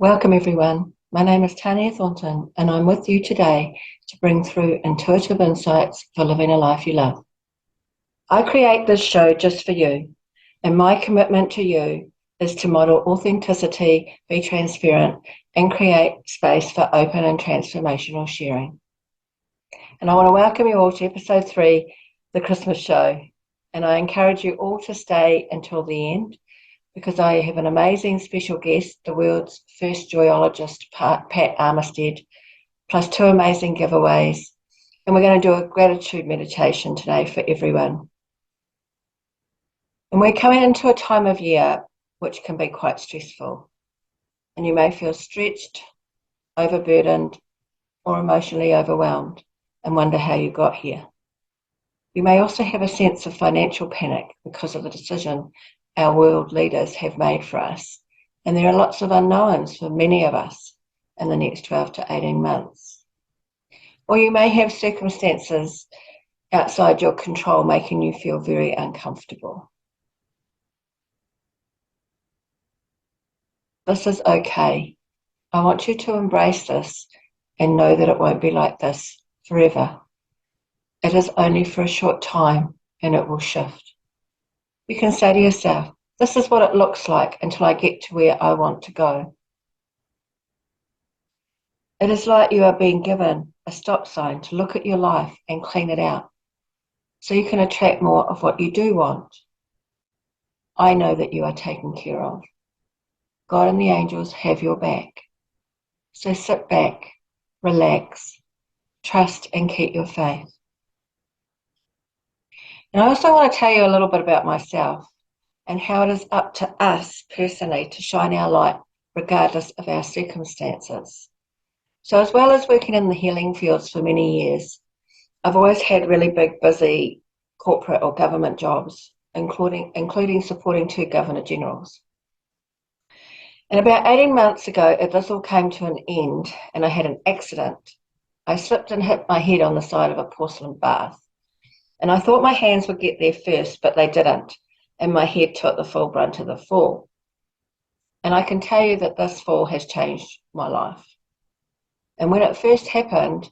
Welcome everyone. My name is Tania Thornton and I'm with you today to bring through intuitive insights for living a life you love. I create this show just for you, and my commitment to you is to model authenticity, be transparent, and create space for open and transformational sharing. And I want to welcome you all to episode 3, the Christmas show. And I encourage you all to stay until the end, because I have an amazing special guest, the world's first joyologist, Pat Armistead, plus 2 amazing giveaways. And we're going to do a gratitude meditation today for everyone. And we're coming into a time of year which can be quite stressful. And you may feel stretched, overburdened, or emotionally overwhelmed and wonder how you got here. You may also have a sense of financial panic because of the decision our world leaders have made for us. And there are lots of unknowns for many of us in the next 12 to 18 months. Or you may have circumstances outside your control making you feel very uncomfortable. This is okay. I want you to embrace this and know that it won't be like this forever. It is only for a short time and it will shift. You can say to yourself, this is what it looks like until I get to where I want to go. It is like you are being given a stop sign to look at your life and clean it out so you can attract more of what you do want. I know that you are taken care of. God and the angels have your back. So sit back, relax, trust and keep your faith. And I also want to tell you a little bit about myself and how it is up to us personally to shine our light regardless of our circumstances. So as well as working in the healing fields for many years, I've always had really big, busy corporate or government jobs, including supporting 2 Governor Generals. And about 18 months ago, this all came to an end and I had an accident. I slipped and hit my head on the side of a porcelain bath. And I thought my hands would get there first, but they didn't. And my head took the full brunt of the fall. And I can tell you that this fall has changed my life. And when it first happened,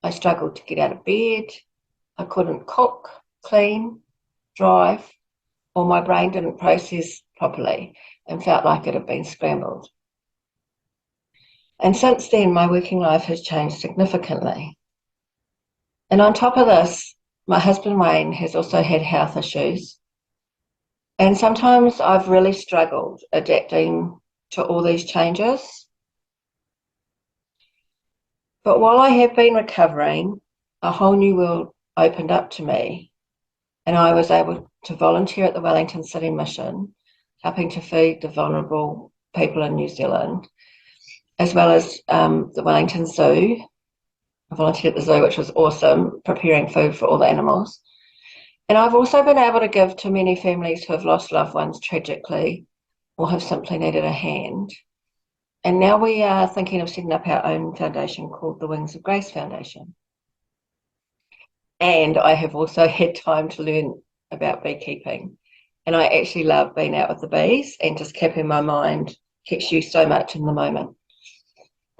I struggled to get out of bed. I couldn't cook, clean, drive, or my brain didn't process properly and felt like it had been scrambled. And since then, my working life has changed significantly. And on top of this, my husband Wayne has also had health issues. And sometimes I've really struggled adapting to all these changes. But while I have been recovering, a whole new world opened up to me. And I was able to volunteer at the Wellington City Mission, helping to feed the vulnerable people in New Zealand, as well as the Wellington Zoo. I volunteered at the zoo, which was awesome, preparing food for all the animals. And I've also been able to give to many families who have lost loved ones tragically or have simply needed a hand. And now we are thinking of setting up our own foundation called the Wings of Grace Foundation. And I have also had time to learn about beekeeping. And I actually love being out with the bees and just keeping my mind keeps you so much in the moment.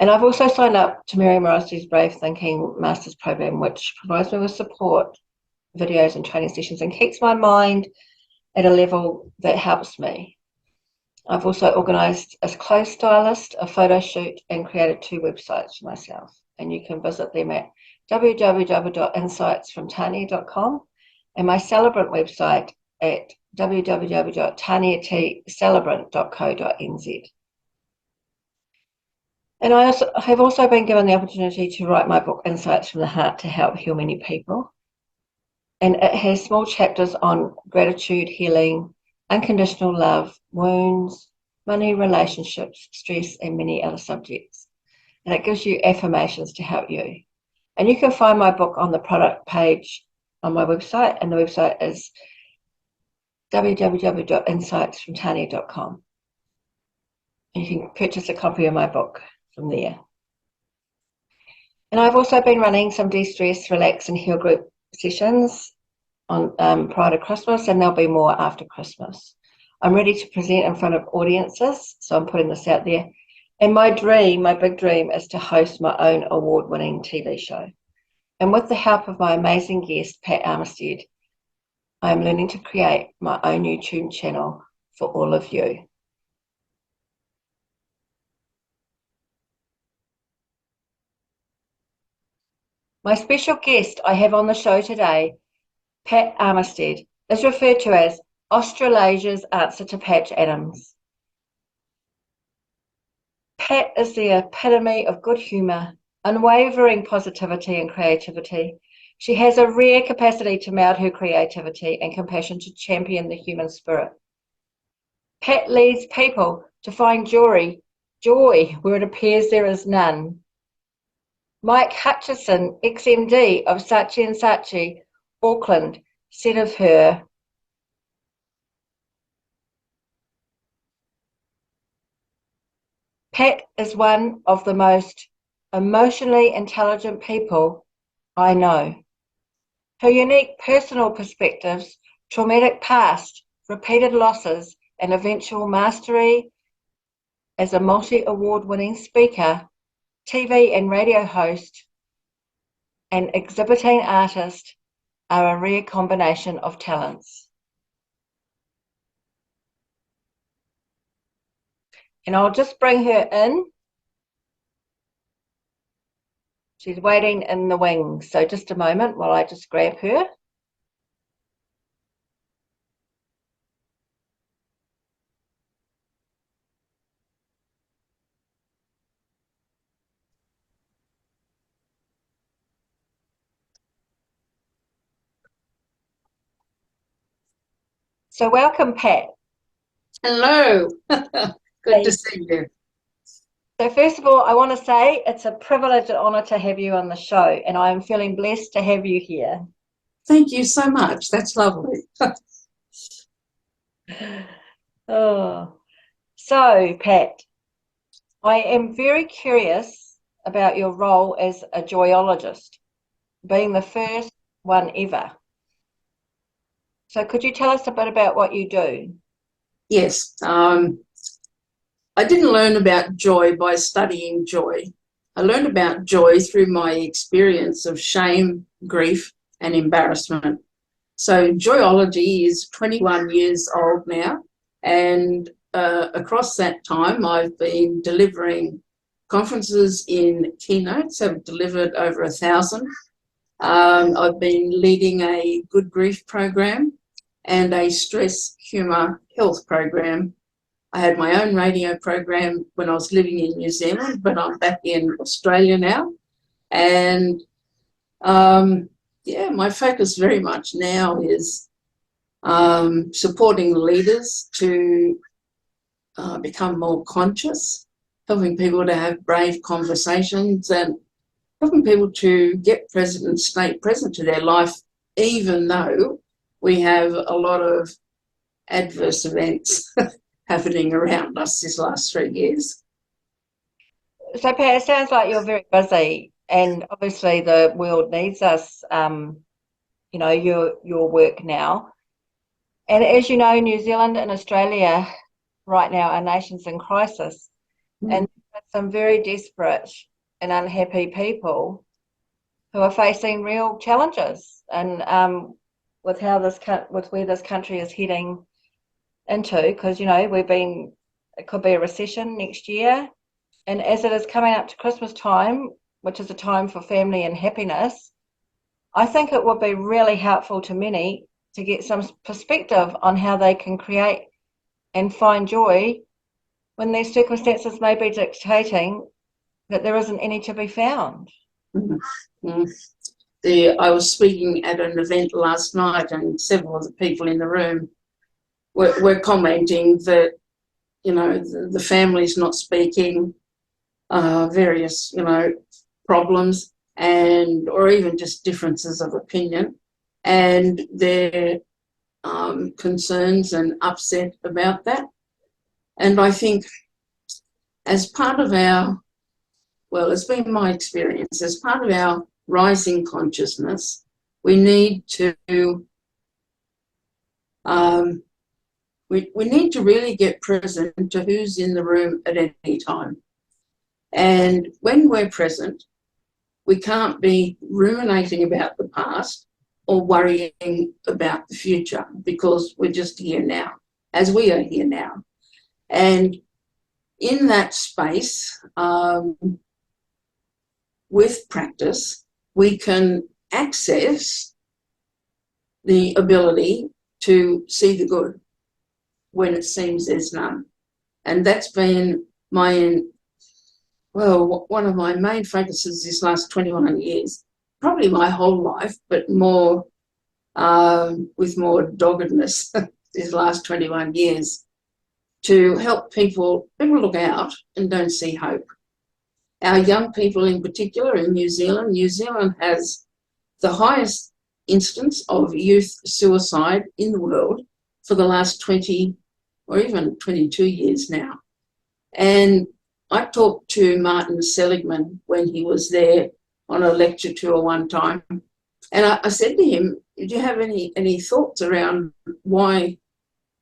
And I've also signed up to Mary Morrissey's Brave Thinking Masters Program, which provides me with support, videos and training sessions and keeps my mind at a level that helps me. I've also organised a clothes stylist, a photo shoot and created 2 websites for myself. And you can visit them at www.insightsfromtania.com and my celebrant website at www.taniacelebrant.co.nz. And I have also been given the opportunity to write my book, Insights from the Heart, to help heal many people. And it has small chapters on gratitude, healing, unconditional love, wounds, money, relationships, stress, and many other subjects. And it gives you affirmations to help you. And you can find my book on the product page on my website, and the website is www.insightsfromtania.com. And you can purchase a copy of my book from there. And I've also been running some de-stress, relax and heal group sessions on prior to Christmas, and there'll be more after Christmas. I'm ready to present in front of audiences, so I'm putting this out there. And my dream, my big dream, is to host my own award-winning TV show. And with the help of my amazing guest, Pat Armistead, I am learning to create my own YouTube channel for all of you. My special guest I have on the show today, Pat Armistead, is referred to as Australasia's answer to Patch Adams. Pat is the epitome of good humour, unwavering positivity and creativity. She has a rare capacity to meld her creativity and compassion to champion the human spirit. Pat leads people to find joy where it appears there is none. Mike Hutchison, ex-MD of Saatchi & Saatchi, Auckland, said of her, Pat is one of the most emotionally intelligent people I know. Her unique personal perspectives, traumatic past, repeated losses, and eventual mastery as a multi-award-winning speaker, TV and radio host, and exhibiting artist are a rare combination of talents. And I'll just bring her in. She's waiting in the wings. So just a moment while I just grab her. So welcome, Pat. Hello. Good to see you. So first of all, I want to say it's a privilege and honour to have you on the show, and I am feeling blessed to have you here. Thank you so much. That's lovely. So, Pat, I am very curious about your role as a joyologist, being the first one ever. So could you tell us a bit about what you do? Yes. I didn't learn about joy by studying joy. I learned about joy through my experience of shame, grief, and embarrassment. So joyology is 21 years old now, and across that time I've been delivering conferences in keynotes. I've delivered over 1,000. I've been leading a good grief program and a stress humour health program. I had my own radio program when I was living in New Zealand, but I'm back in Australia now. And my focus very much now is supporting leaders to become more conscious, helping people to have brave conversations, and helping people to get present and stay present to their life, even though we have a lot of adverse events happening around us this last 3 years. So Pat, it sounds like you're very busy, and obviously the world needs us, your work now. And as you know, New Zealand and Australia right now are nations in crisis, and some very desperate and unhappy people who are facing real challenges, and with where this country is heading into, because it could be a recession next year, and as it is coming up to Christmas time, which is a time for family and happiness, I think it would be really helpful to many to get some perspective on how they can create and find joy when their circumstances may be dictating that there isn't any to be found. I was speaking at an event last night, and several of the people in the room were commenting that, the family's not speaking, various, problems, or even just differences of opinion, and their concerns and upset about that. And I think as part of it's been my experience, as part of our rising consciousness, we need to we need to really get present to who's in the room at any time. And when we're present, we can't be ruminating about the past or worrying about the future, because we're just here now, as we are here now. And in that space, with practice, we can access the ability to see the good when it seems there's none. And that's been one of my main focuses this last 21 years, probably my whole life, but more with more doggedness these last 21 years, to help people look out and don't see hope. Our young people in particular in New Zealand has the highest instance of youth suicide in the world for the last 20 or even 22 years now. And I talked to Martin Seligman when he was there on a lecture tour one time, and I said to him, do you have any thoughts around why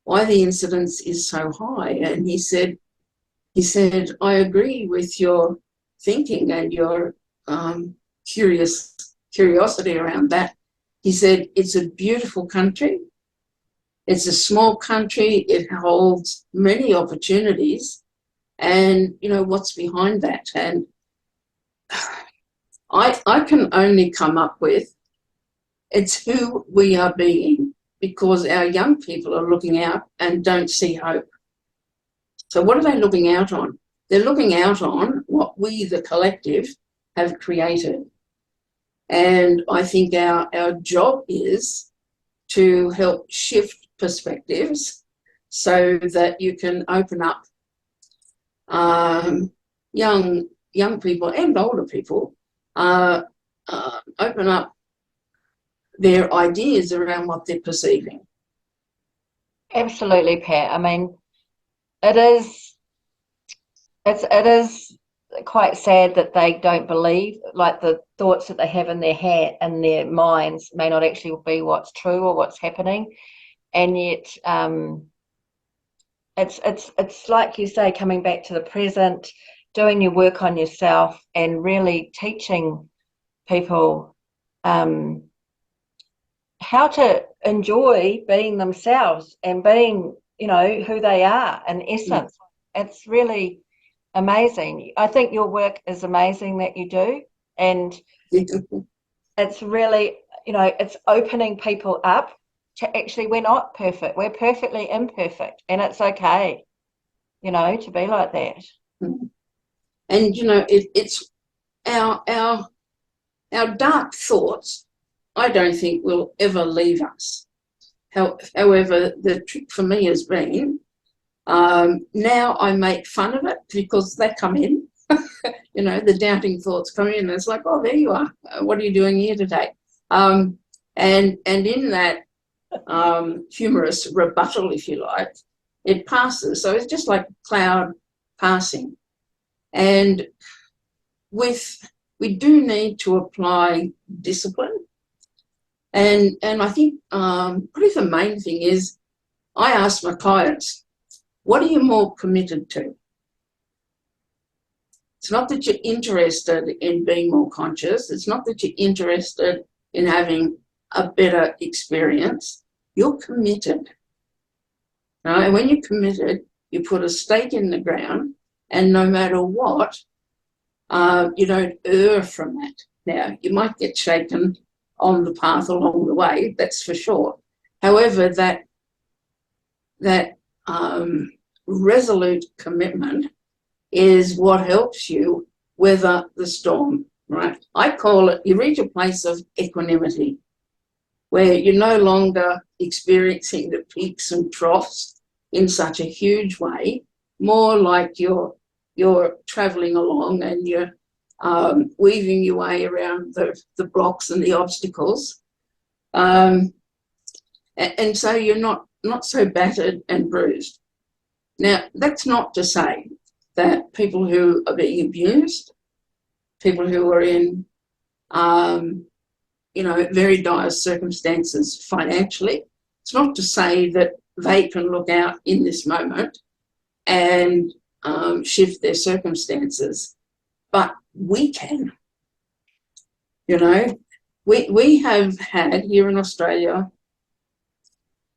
the incidence is so high? And he said, I agree with your thinking and your curiosity around that. He said, it's a beautiful country. It's a small country. It holds many opportunities. And, what's behind that? And I can only come up with, it's who we are being, because our young people are looking out and don't see hope. So what are they looking out on? They're looking out on what we, the collective, have created. And I think our job is to help shift perspectives so that you can open up young people and older people, open up their ideas around what they're perceiving. Absolutely, Pat. I mean, it is quite sad that they don't believe, like, the thoughts that they have in their head and their minds may not actually be what's true or what's happening, and yet it's like you say, coming back to the present, doing your work on yourself, and really teaching people how to enjoy being themselves and being, who they are in essence. It's really amazing. I think your work is amazing that you do, and it's really, it's opening people up to actually, we're not perfect, we're perfectly imperfect, and it's okay, to be like that. And it's our dark thoughts, I don't think will ever leave us. However, the trick for me has been, now I make fun of it because they come in, the doubting thoughts come in, and it's like, oh, there you are. What are you doing here today? And in that humorous rebuttal, if you like, it passes. So it's just like a cloud passing. And we do need to apply discipline. And I think probably the main thing is, I ask my clients, what are you more committed to? It's not that you're interested in being more conscious. It's not that you're interested in having a better experience. You're committed. Right? And when you're committed, you put a stake in the ground, and no matter what, you don't err from that. Now, you might get shaken on the path along the way, that's for sure. However, that resolute commitment is what helps you weather the storm, right? I call it, you reach a place of equanimity, where you're no longer experiencing the peaks and troughs in such a huge way, more like you're traveling along and you're weaving your way around the blocks and the obstacles. And so you're not so battered and bruised. Now, that's not to say that people who are being abused, people who are in, very dire circumstances financially, it's not to say that they can look out in this moment and shift their circumstances. but we can. You know, we have had here in Australia,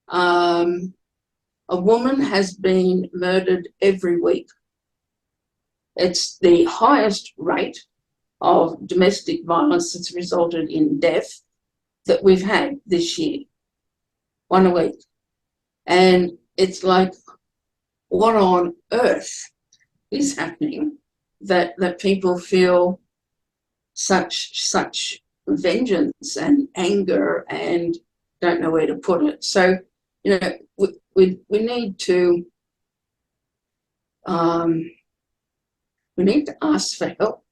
a woman has been murdered every week. It's the highest rate of domestic violence that's resulted in death that we've had this year, one a week. And it's like, what on earth is happening that people feel such vengeance and anger and don't know where to put it. So, you know, we need to ask for help.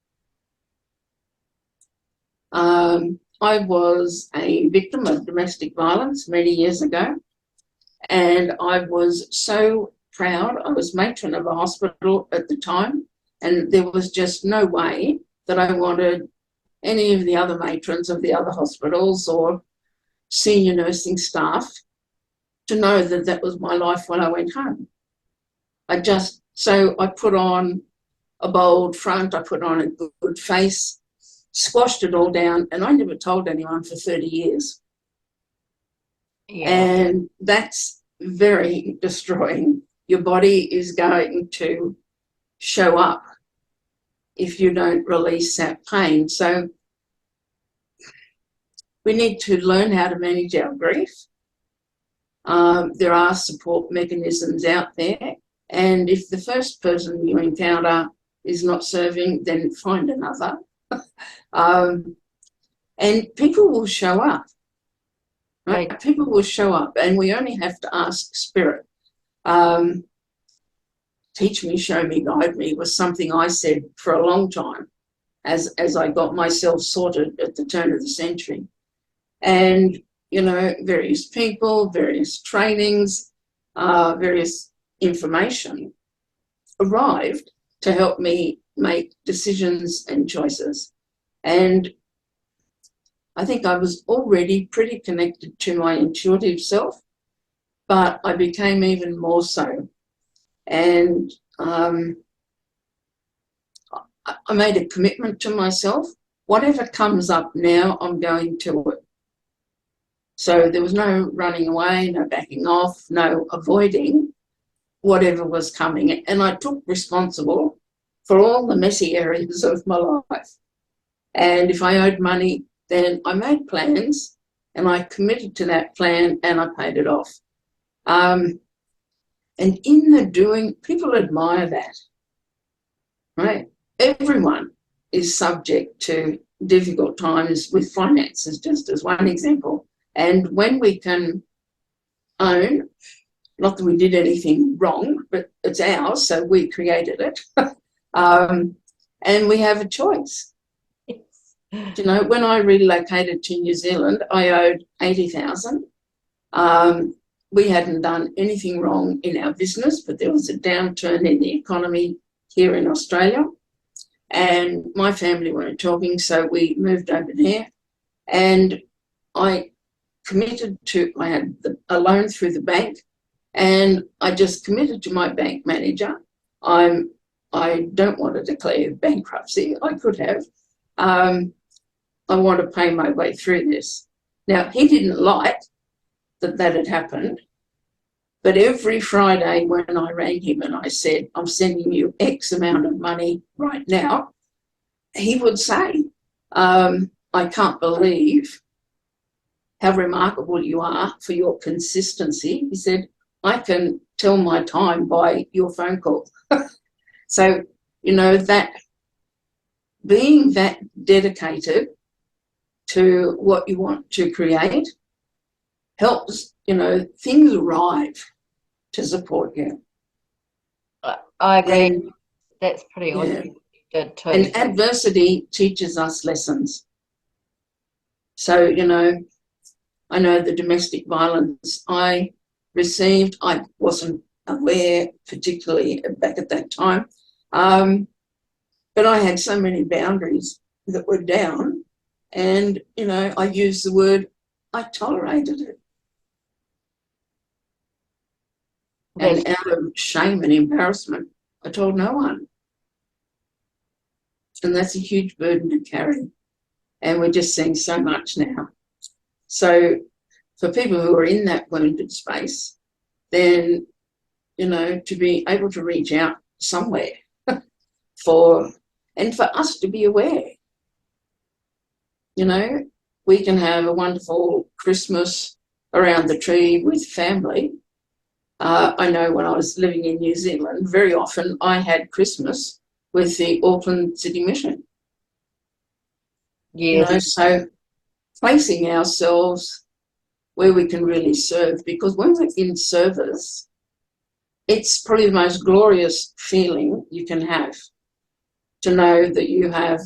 I was a victim of domestic violence many years ago, and I was so proud. I was matron of a hospital at the time, and there was just no way that I wanted any of the other matrons of the other hospitals or senior nursing staff to know that that was my life when I went home. So I put on a bold front, I put on a good face, squashed it all down, and I never told anyone for 30 years. Yeah. And that's very destroying. Your body is going to show up if you don't release that pain. So we need to learn how to manage our grief. There are support mechanisms out there, and if the first person you encounter is not serving, then find another. And people will show up. Right? Right. People will show up, and we only have to ask Spirit. Teach me, show me, guide me was something I said for a long time as I got myself sorted at the turn of the century. And, you know, various people, various trainings, various information arrived to help me make decisions and choices. And I think I was already pretty connected to my intuitive self, but I became even more so. And I made a commitment to myself. Whatever comes up now, I'm going to it. So there was no running away, no backing off, no avoiding whatever was coming. And I took responsible for all the messy areas of my life. And if I owed money, then I made plans and I committed to that plan and I paid it off. And in the doing, people admire that, right? Everyone is subject to difficult times with finances, just as one example. And when we can own, not that we did anything wrong, but it's ours, so we created it, and we have a choice. You know, when I relocated to New Zealand, I owed $80,000. We hadn't done anything wrong in our business, but there was a downturn in the economy here in Australia, and my family weren't talking, so we moved over there. And I committed to, I had a loan through the bank, and I just committed to my bank manager. I don't want to declare bankruptcy. I could have. I want to pay my way through this. Now, he didn't like that had happened, but every Friday when I rang him and I said, I'm sending you X amount of money right now, he would say, I can't believe how remarkable you are for your consistency. He said, I can tell my time by your phone call. So, you know, that being that dedicated to what you want to create helps, you know, things arrive to support you. I agree. And, that's pretty awesome. Good too. And adversity teaches us lessons. So, you know, I know the domestic violence I received, I wasn't aware particularly back at that time, but I had so many boundaries that were down, and, you know, I used the word, I tolerated it. And out of shame and embarrassment, I told no one. And that's a huge burden to carry. And we're just seeing so much now. So for people who are in that wounded space, then, to be able to reach out somewhere and for us to be aware, we can have a wonderful Christmas around the tree with family. I know when I was living in New Zealand, very often I had Christmas with the Auckland City Mission. Yes. So placing ourselves where we can really serve, because when we're in service, it's probably the most glorious feeling you can have, to know that you have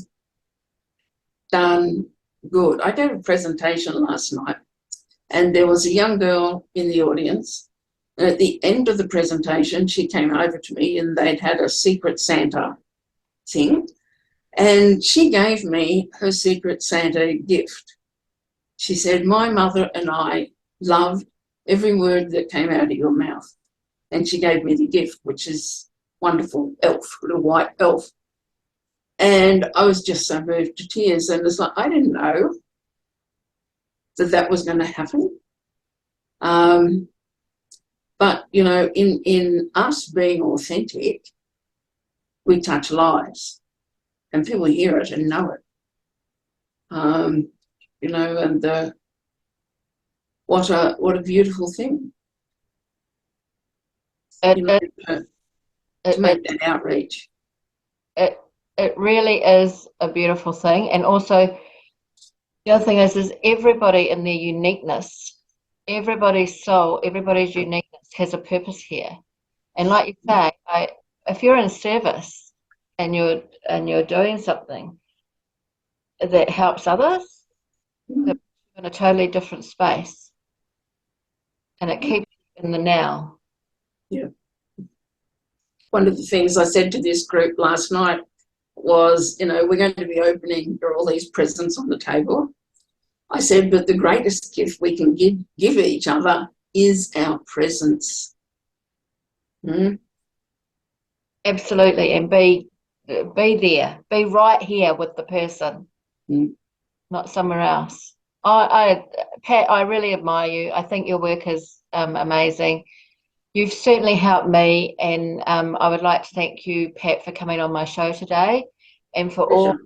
done good. I gave a presentation last night, and there was a young girl in the audience, and at the end of the presentation, she came over to me, and they'd had a Secret Santa thing, and she gave me her Secret Santa gift. She said, "My mother and I loved every word that came out of your mouth." And she gave me the gift, which is wonderful elf, little white elf. And I was just so moved to tears. And it's like, I didn't know that was going to happen. But, in us being authentic, we touch lives. And people hear it and know it. And what a beautiful thing. To make that outreach. It really is a beautiful thing. And also, the other thing is everybody in their uniqueness, everybody's soul, everybody's uniqueness has a purpose here. And like you say, if you're in service and you're doing something that helps others, you're in a totally different space, and it keeps you in the now. Yeah. One of the things I said to this group last night was, we're going to be opening all these presents on the table. I said, but the greatest gift we can give each other is our presence. Absolutely, and be there, be right here with the person, not somewhere else. Pat, I really admire you. I think your work is amazing. You've certainly helped me, and I would like to thank you, Pat, for coming on my show today, and for all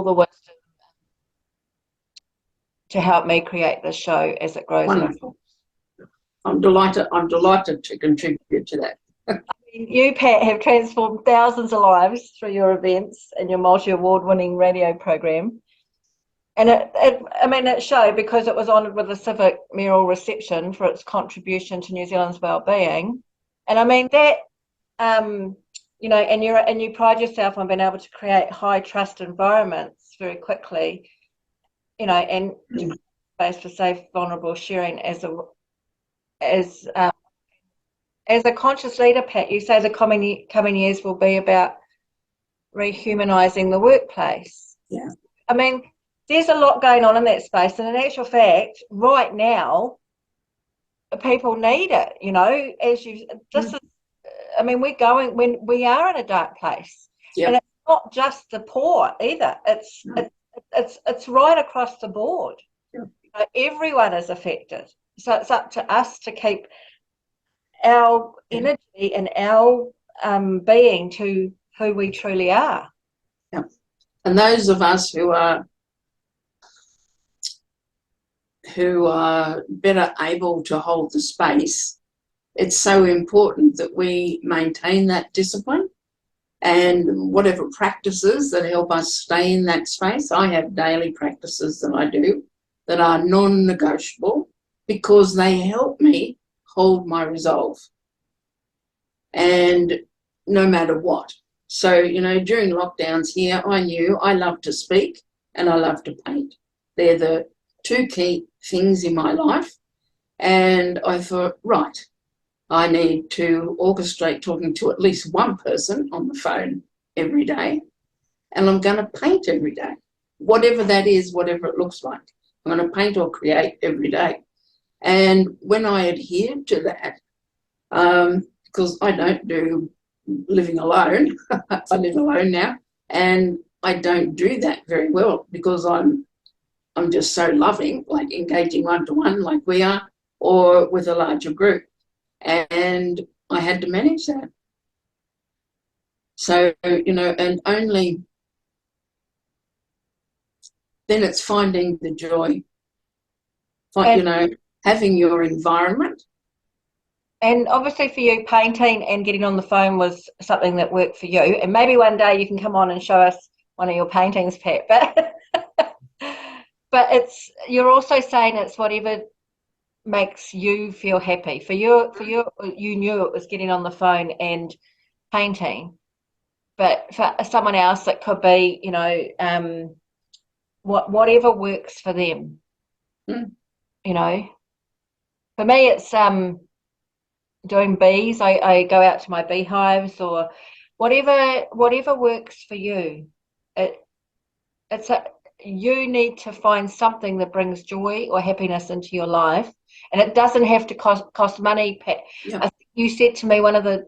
the wisdom to help me create this show as it grows. Wonderful. I'm delighted to contribute to that. You, Pat, have transformed thousands of lives through your events and your multi-award-winning radio program. And it showed, because it was honoured with a civic mayoral reception for its contribution to New Zealand's well-being. And I mean that, and you pride yourself on being able to create high trust environments very quickly, and space for safe, vulnerable sharing as a conscious leader, Pat. You say the coming years will be about rehumanising the workplace. Yeah. I mean, there's a lot going on in that space, and in actual fact, right now, people need it. When we are in a dark place, and it's not just the poor either. It's right across the board. Yeah. Everyone is affected, so it's up to us to keep our energy and our being to who we truly are. Yeah. And those of us who are better able to hold the space, it's so important that we maintain that discipline and whatever practices that help us stay in that space. I have daily practices that I do that are non-negotiable because they help me hold my resolve. And no matter what. So, during lockdowns here, I knew I love to speak and I love to paint. They're the two key things in my life. And I thought, right, I need to orchestrate talking to at least one person on the phone every day. And I'm going to paint every day, whatever that is, whatever it looks like. I'm going to paint or create every day. And when I adhered to that, because I don't do living alone, I live alone now, And I don't do that very well because I'm just so loving, like engaging one-to-one like we are, or with a larger group. And I had to manage that. So, and only then it's finding the joy, having your environment. And obviously for you, painting and getting on the phone was something that worked for you. And maybe one day you can come on and show us one of your paintings, Pat. But you're also saying it's whatever makes you feel happy. For you, you knew it was getting on the phone and painting. But for someone else, it could be, whatever works for them. Mm. For me, it's doing bees. I go out to my beehives or whatever works for you. You need to find something that brings joy or happiness into your life, and it doesn't have to cost money, Pat. Yeah. I think you said to me one of the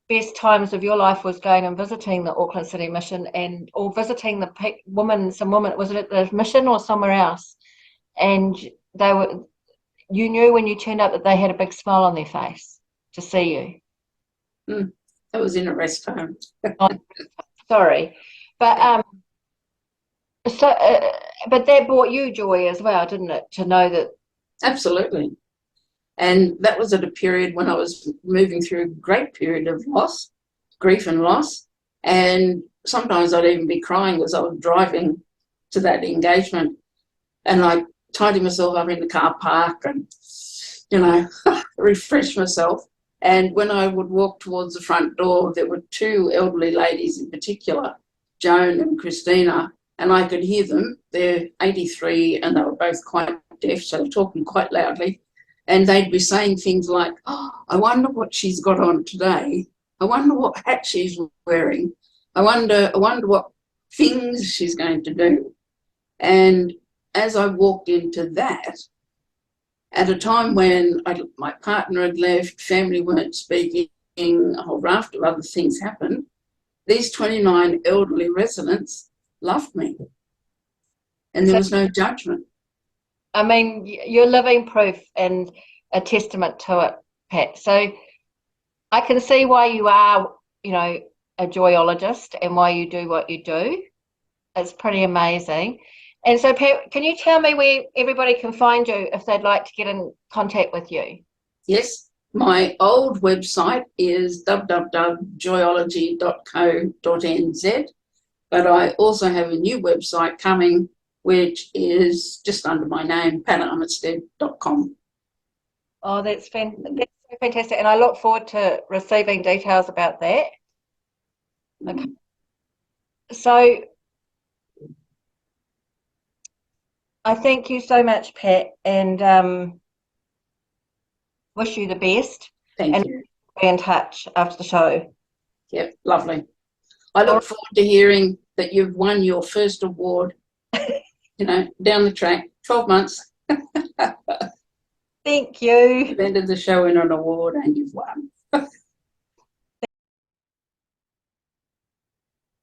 best times of your life was going and visiting the Auckland City Mission or visiting some woman, was it at the mission or somewhere else? And you knew when you turned up that they had a big smile on their face to see you. That was in a rest home. Oh, sorry. But but that brought you joy as well, didn't it? To know that. Absolutely. And that was at a period when I was moving through a great period of loss, grief and loss. And sometimes I'd even be crying as I was driving to that engagement. And I tidied myself up in the car park and, refresh myself. And when I would walk towards the front door, there were two elderly ladies in particular, Joan and Christina, and I could hear them. They're 83 and they were both quite deaf, so they're talking quite loudly. And they'd be saying things like, "Oh, I wonder what she's got on today. I wonder what hat she's wearing. I wonder what things she's going to do." And as I walked into that, at a time when my partner had left, family weren't speaking, a whole raft of other things happened, these 29 elderly residents loved me. And there was no judgment. I mean, you're living proof and a testament to it, Pat. So I can see why you are, a joyologist and why you do what you do. It's pretty amazing. And so, Pat, can you tell me where everybody can find you if they'd like to get in contact with you? Yes, my old website is www.joyology.co.nz, but I also have a new website coming, which is just under my name, patarmistead.com. Oh, that's fantastic. And I look forward to receiving details about that. Okay. So I thank you so much, Pat, and wish you the best. Thank you. Be in touch after the show. Yep, lovely. I look forward to hearing that you've won your first award, down the track, 12 months. Thank you. You've ended the show in an award and you've won.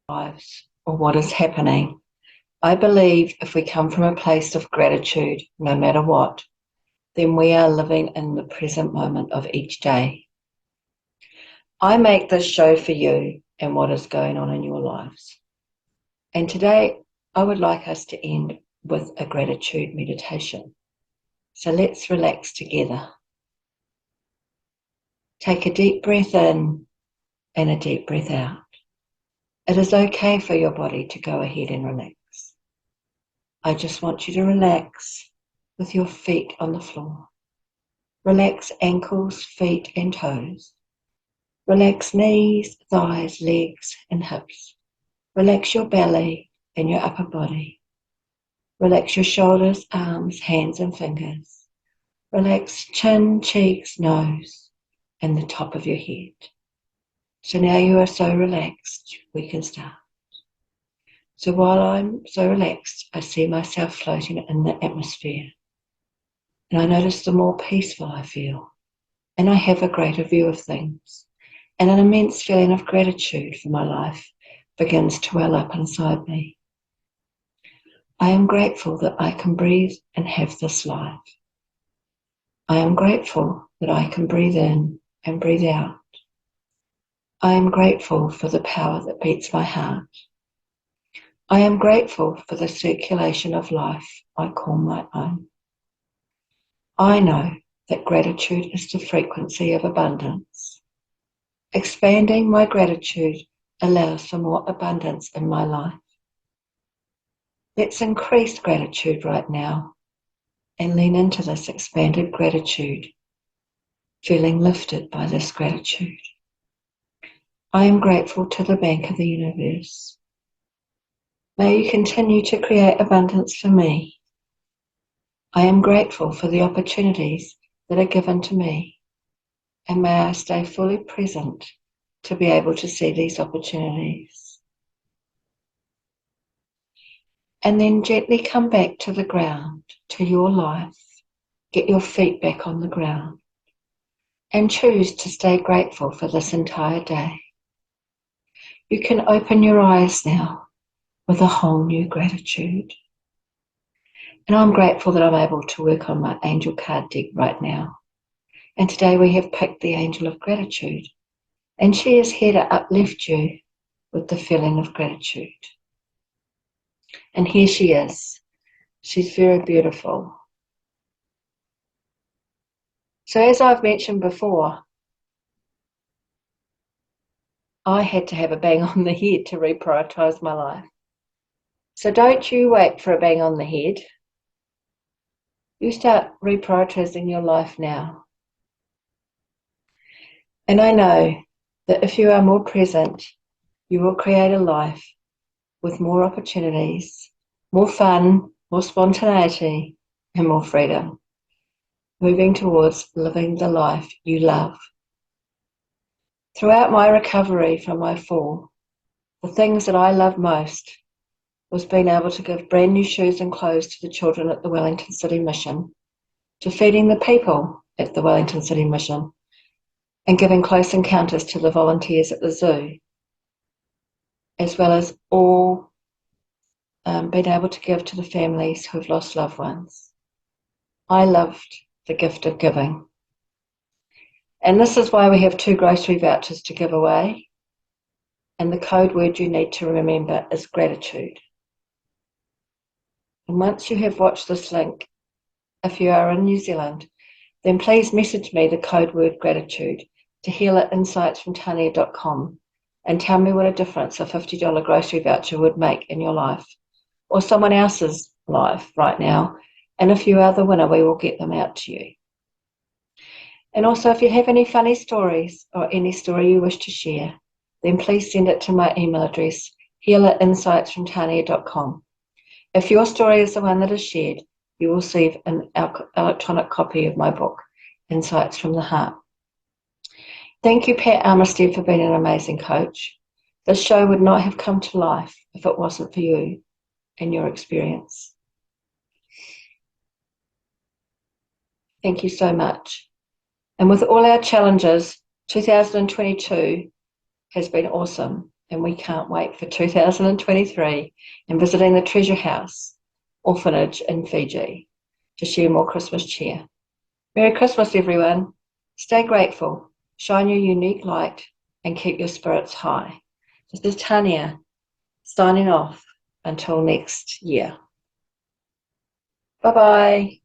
Lives or what is happening. I believe if we come from a place of gratitude, no matter what, then we are living in the present moment of each day. I make this show for you and what is going on in your lives. And today, I would like us to end with a gratitude meditation. So let's relax together. Take a deep breath in and a deep breath out. It is okay for your body to go ahead and relax. I just want you to relax with your feet on the floor. Relax ankles, feet and toes. Relax knees, thighs, legs and hips. Relax your belly and your upper body. Relax your shoulders, arms, hands and fingers. Relax chin, cheeks, nose and the top of your head. So now you are so relaxed, we can start. So while I'm so relaxed, I see myself floating in the atmosphere. And I notice the more peaceful I feel. And I have a greater view of things. And an immense feeling of gratitude for my life, begins to well up inside me. I am grateful that I can breathe and have this life. I am grateful that I can breathe in and breathe out. I am grateful for the power that beats my heart. I am grateful for the circulation of life I call my own. I know that gratitude is the frequency of abundance. Expanding my gratitude allows for more abundance in my life. Let's increase gratitude right now and lean into this expanded gratitude, feeling lifted by this gratitude. I am grateful to the Bank of the Universe. May you continue to create abundance for me. I am grateful for the opportunities that are given to me, and may I stay fully present to be able to see these opportunities. And then gently come back to the ground, to your life. Get your feet back on the ground and choose to stay grateful for this entire day. You can open your eyes now with a whole new gratitude. And I'm grateful that I'm able to work on my angel card deck right now. And today we have picked the Angel of Gratitude. And she is here to uplift you with the feeling of gratitude. And here she is. She's very beautiful. So as I've mentioned before, I had to have a bang on the head to reprioritise my life. So don't you wait for a bang on the head. You start reprioritising your life now. And I know that if you are more present, you will create a life with more opportunities, more fun, more spontaneity, and more freedom, moving towards living the life you love. Throughout my recovery from my fall, the things that I loved most was being able to give brand new shoes and clothes to the children at the Wellington City Mission, to feeding the people at the Wellington City Mission, and giving close encounters to the volunteers at the zoo, as well as all being able to give to the families who've lost loved ones. I loved the gift of giving. And this is why we have 2 grocery vouchers to give away. And the code word you need to remember is gratitude. And once you have watched this link, if you are in New Zealand, then please message me the code word gratitude to healerinsightsfromtania.com and tell me what a difference a $50 grocery voucher would make in your life or someone else's life right now. And if you are the winner, we will get them out to you. And also, if you have any funny stories or any story you wish to share, then please send it to my email address, healerinsightsfromtania.com. If your story is the one that is shared, you will receive an electronic copy of my book, Insights from the Heart. Thank you, Pat Armistead, for being an amazing coach. This show would not have come to life if it wasn't for you and your experience. Thank you so much. And with all our challenges, 2022 has been awesome, and we can't wait for 2023 and visiting the Treasure House orphanage in Fiji to share more Christmas cheer. Merry Christmas, everyone. Stay grateful, shine your unique light, and keep your spirits high. This is Tania signing off until next year. Bye-bye.